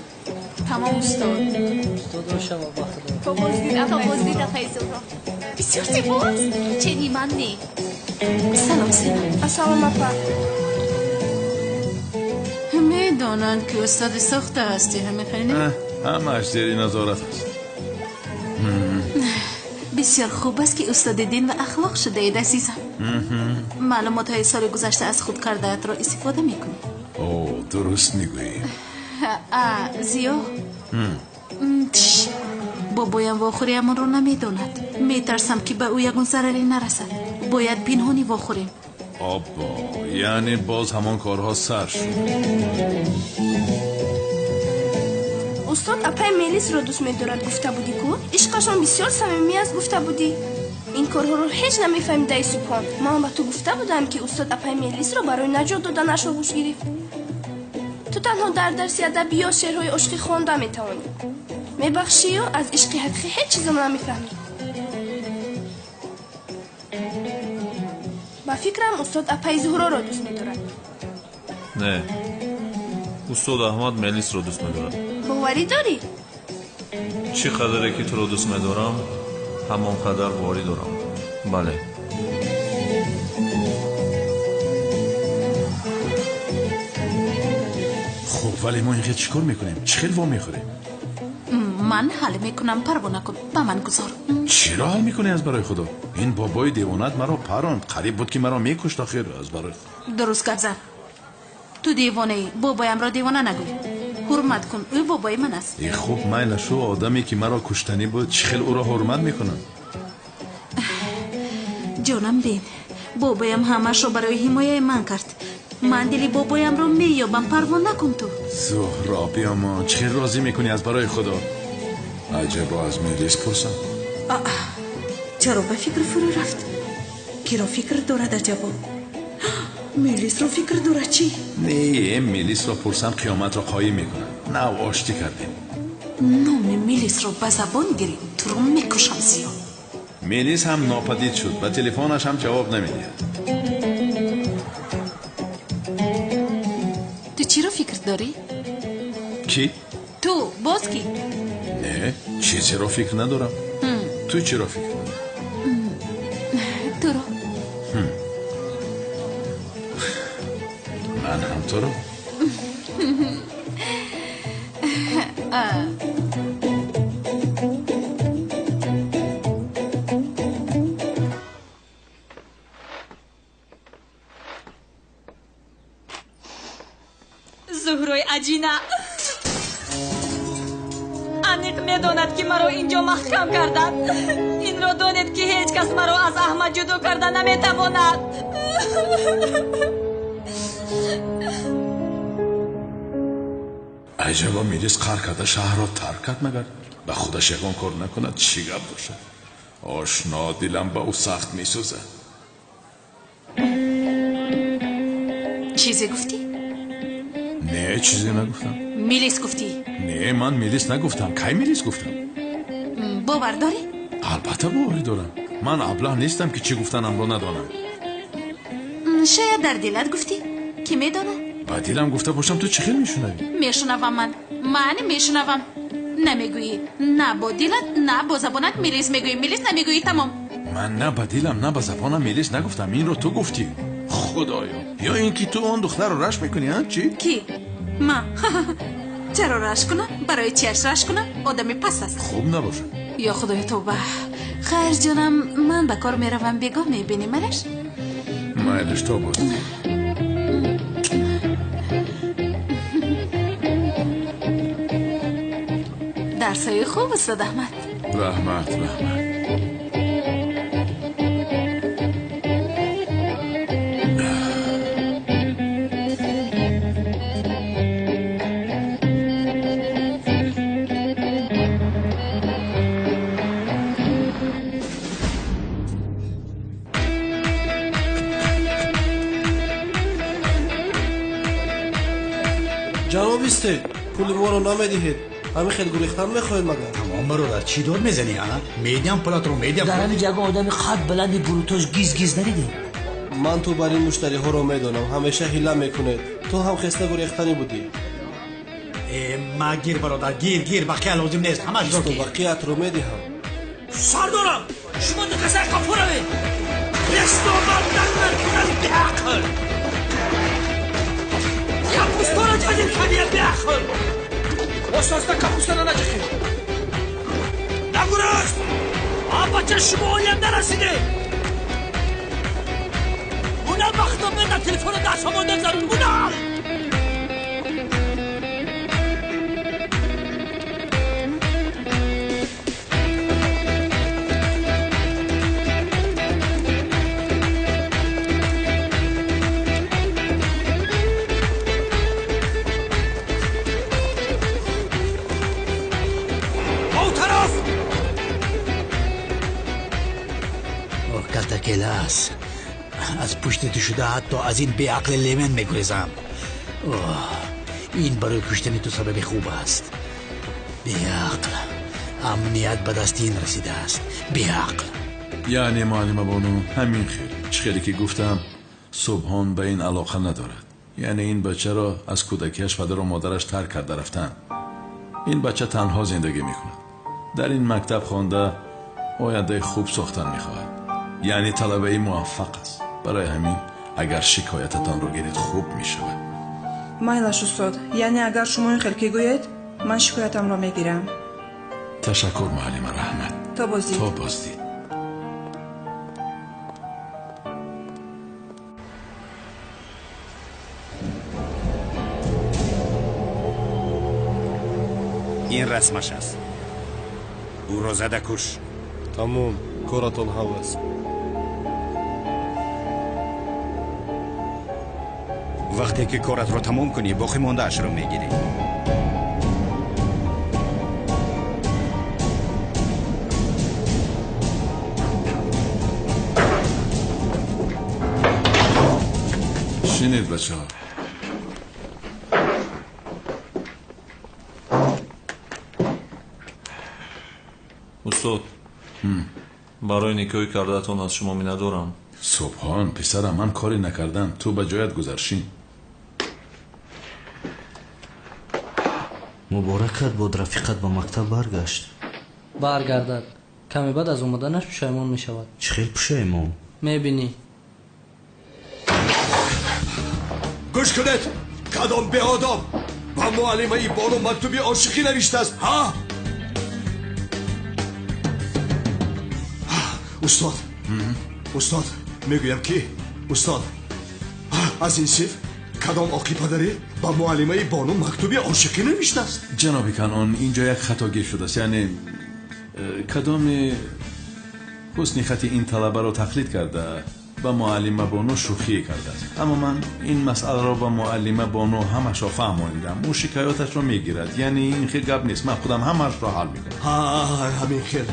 تمام استاد. استاد رو شما بخدا. تو بازدید اپای زهرا. بسیار سپاس. چنی من نی. سلام سلام. السلام اپا. میدونن که استاد ساخته هستی همه همش زیر نظارت هست. بسیار خوب است که استاد دین و اخلاق شده اید عزیزم. معلومات های سال گذشته از خود کرده‌ات را استفاده میکنی. اوه درست میگویی. زیو بابایم واخوریم رو نمیدوند. میترسم که به او یکون ضرری نرسد. باید پنهانی واخوریم. آبا یعنی باز همان کارها سر شد. استاد اپای ملیس رو دوست می‌دارد گفته بودی کو؟ عشقشان بسیار صمیمی است گفته بودی. این کارها رو هیچ نمی‌فهمیده سبحان. من با تو گفته بودم که استاد اپای ملیس رو برای نجات دادنش آغوش گرفت. تو تنها در درس ادبیات شعرهای عشقی خوانده می‌توانی. میبخشی و از عشق حقیقی هیچ چیزی نمی‌فهمی. با فکرم استاد اپای زهرا رو دوست می‌دارد. نه استاد احمد ملیس رو دوست می‌دارد. باوری داری؟ چی قدره که تو رو دوست می‌دارم همان قدر باوری دارم. بله. خب ولی ما اینقدر چیکار میکنیم؟ چه خیلی وا میخوریم؟ من حل میکنم پروا نکن با من گذار. چرا حل میکنی از برای خدا؟ این بابای دیوانت مرا پراند. قریب بود که مرا میکشت آخر از برای درست گپ زد. تو دیوانه بابایم را دیوانه نگوی. حرمت کن او بابای من است. ای خوب میل شو آدمی که مرا کشتنی بود چه خیلی او را حرمت میکنم. جانم دین бобоям ҳамашро барои ҳимояи ман кард. ман дили бобоямро меёбам, парво накун ту. زهرا بیا ما چه راضی میکنی از برای خدا. عجبا از میلیس پرسم. چرا به فکر فرو رفت؟ کی را فکر دارد عجبا؟ میلیس را فکر دارد چی؟ نه میلیس را پرسم قیامت را قایم میکنم. نه آشتی کردیم. نام میلیس را به زبان گیری، تو رو میکشم زیاد. میلیس هم ناپدید شد و تلفنش هم جواب نمیده. تو چی را فکر داری؟ کی؟ تو باز کی؟ نه چیزی را فکر ندارم. تو چی را فکر داری؟ تو را. من هم تو را. زهرای عجینا انیق میداند که مرا اینجا محکم کردند. این را دانید که هیچ کس مرا از احمد جدا کرده نمیتواند. عجبا میلیس قهر کرده شهر را ترک کرد مگر به خودش یکان کار نکند چی گپ باشد. آشنا دلم به او سخت میسوزه. چیزی گفتی؟ نه چیزی نگفتم. میلیس گفتی؟ نه من میلیس نگفتم. کی میلیس گفتم؟ باور داری؟ البته باوری دارم. من ابله نیستم که چی گفتنم رو ندانم. شاید در دلت گفتی؟ کی میدانه؟ با دلم گفته باشم تو چی خیلی میشنوی؟ میشنوم من میشنوم. نمیگویی نه با دلت نه با زبانت میلیس میگویی. میلیس نمیگویی تمام. من نه با دلم نه با زبانم میلیس نگفتم. این رو تو گفتی. خدایا یا این که تو اون دختر رو رشک میکنی ها چی؟ کی؟ ما چرا رشک کنم؟ برای چیش رشک کنم؟ آدمی پس است. خوب نباشه. یا خدای توبه. خیر جانم من به کار میروم بیگاه میبینی منش؟ مایلش تو بود. درسای خوب استاد احمد. رحمت. جناب استید پول ما رو نمیدهید. همین خیلی گریختن میخواید مگر؟ تمام برادر چی دور میزنی ها؟ میدیم پلات رو میدیم. در همین جگه آدم قد بلندی بروتوش گیز ندیدی؟ من تو برای مشتری ها رو میدونم. همیشه حیله میکنید. تو هم خسته گریختنی بودی. ما گیر برادر گیر بقیه لازم نیست. همش تو بقیه‌ات رو میدهم. سردارم شما دو کسای کپو روی رستوران نکنید به عقل. کپوستان جدید کنید به عقل. واسطه کپوستان نجخید. نگرست بچه شما آیم نرسیده. اونم وقتا بدن تلفن دست همون نگذارد. اونم کلاس از پشت تو شده حتی از این به عقل لیمن میگریزم. این برای کشتن تو سبب خوب است. به عقل امنیت به دست این رسیده است. به عقل یعنی معلم بانو همین خیلی که گفتم صبحان به این علاقه ندارد. یعنی این بچه را از کودکیش پدر و مادرش ترک کرده رفتن. این بچه تنها زندگی میکند. در این مکتب خوانده آینده خوب ساختن میخواهد. یعنی طلبه موفق است. برای همین اگر شکایتتان رو گیرید خوب میشود. مایلش استاد یعنی اگر شما این خلکی گوید من شکایتم را میگیرم. تشکر معلم رحمت. تا بازدید. این رسمش است. او را زده کش. تمام کارتون هواست. وقتی که کارت رو تمام کنی باقی مانده اش رو میگیری. شنید بچه ها، استاد برای نیکوی کردهتون از شما میندارم. سبحان پسرم، من کاری نکردم، تو به جایت گذاشتی. مبارکت بود رفیقت با مکتب برگشت. برگردد، کمی بعد از اومدنش پشیمان می شود. چه خیلی پشیمان؟ میبینی. گوش کنید، کدام به آدم با معلمه بانو مکتوبی عاشقی نوشته است ها؟ استاد میگویم که استاد از این صف کدام آقی پدری با معلمه بانو مکتوبی عاشقی نوشته است؟ جناب کنون اینجا یک خطاگیر شده است، یعنی کدام حسنی خطی این طلبه رو تقلید کرده با معلمه بانو شوخی کرده است. اما من این مسئله را با معلمه بانو همش را فهمانیدم. او شکایاتش را میگیرد، یعنی این خیلی گپ نیست، من خودم همش را حل میکنم. همین خیلی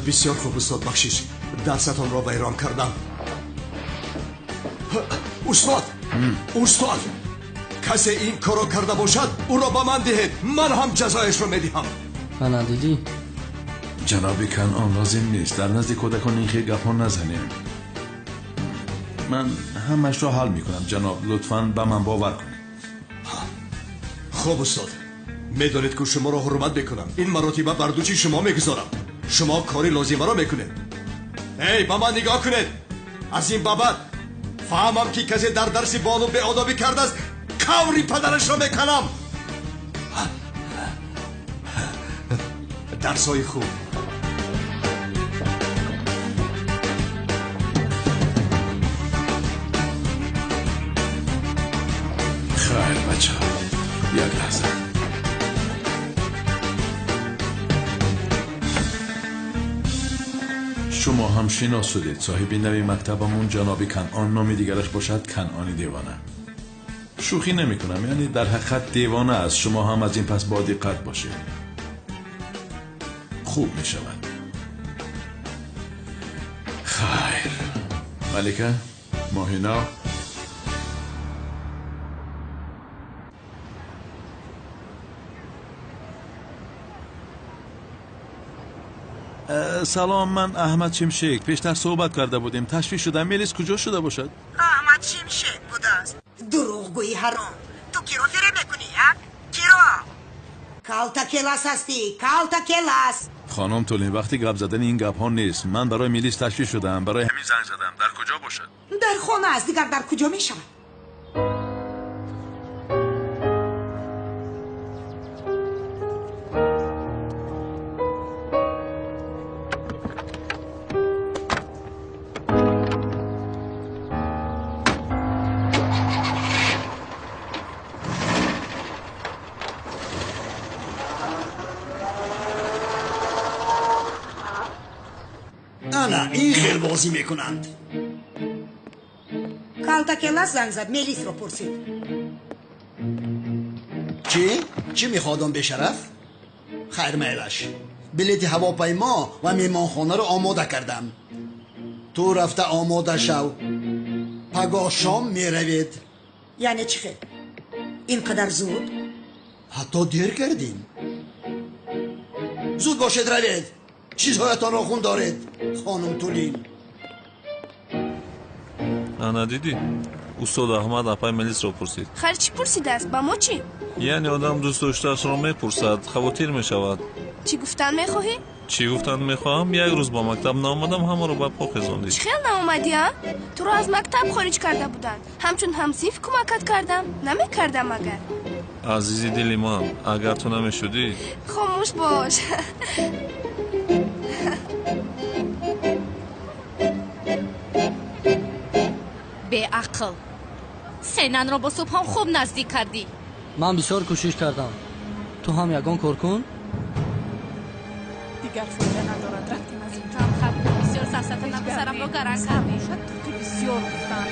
بسیار خوب استاد بخشش، درستان را ویران کردم. استاد کسی این کارو کرده باشد او را به من دهید، من هم جزایش رو میدهم. من ندیدی؟ جناب کنعان لازم نیست در نزد کودکان این خیلی گپ ها نزنیم. من همش را حل میکنم جناب، لطفاً به من باور کنید. خوب استاد، میدانید که شما را حرمت میکنم، این مراتبه بر دوش شما میگذارم، شما کاری لازمه را میکنید. به من نگاه کنید، از این بابت فهمم که کسی در درس بانو به آدابی کرده است کوری پدرش را میکنم. درسای خوب. خیر بچه ها، یک لحظه. شما هم شناس شدید، صاحب نوی مکتبمون جناب کنعان، نام دیگرش باشد کنعانی دیوانه. شوخی نمی کنم، یعنی در حقیقت دیوانه است. شما هم از این پس با دقت باشید، خوب می شود. خیر ملکه، ماهینا، سلام، من احمد شمشک. پیشتر صحبت کرده بودیم، تشویق شدم. میلیس کجا شده باشد؟ احمد شمشک بود است. دروغگویی حرام. تو کی رو فره میکنی ها؟ کی رو؟ کالتا کلاس هستی، کالتا کلاس. خانم تولی، وقتی گپ زدن این گپ ها نیست. من برای میلیس تشویق شدم، برای همین زنگ زدم. در کجا باشد؟ در خانه است، دیگر در کجا میشود؟ نه این خیلی بازی میکنند. کالتا کلاس زنگ زد، میلیس رو پرسید. چی میخوادم به شرف؟ خیر میلش، بلیت هواپیما و میمانخانه رو آماده کردم. تو رفته آماده شو، پگاه شام میروید. یعنی چی خیلی؟ اینقدر زود؟ حتی دیر کردیم. زود باشید روید، چیزهایتان را خون دارید. خانم تولین ندیدی؟ استاد احمد اپای میلیس رو پرسید. خیر چی پرسیده است؟ با ما چی؟ یعنی آدم دوست داشتهش رو میپرسد، خواتیر میشود. چی گفتن میخواهی؟ چی گفتن میخواهم؟ یک روز با مکتب نامدم، همه رو با پا خزاندی. چی خیل نامدی ها؟ تو رو از مکتب خارج کرده بودن، همچون همسیف کمکت کردم، نمیکردم اگر. عزیزی دلی من، اگر تو نمیشدی. خاموش باش. به عقل سینن را با صبح هم خوب نزدیک کردی. من بسیار کوشش کردم، تو هم یگان کار کن. دیگر فایده ندارد، رفتیم از اینجا. بسیار سرسطه نبو سرم رو گرن کردی. بسیار گفتم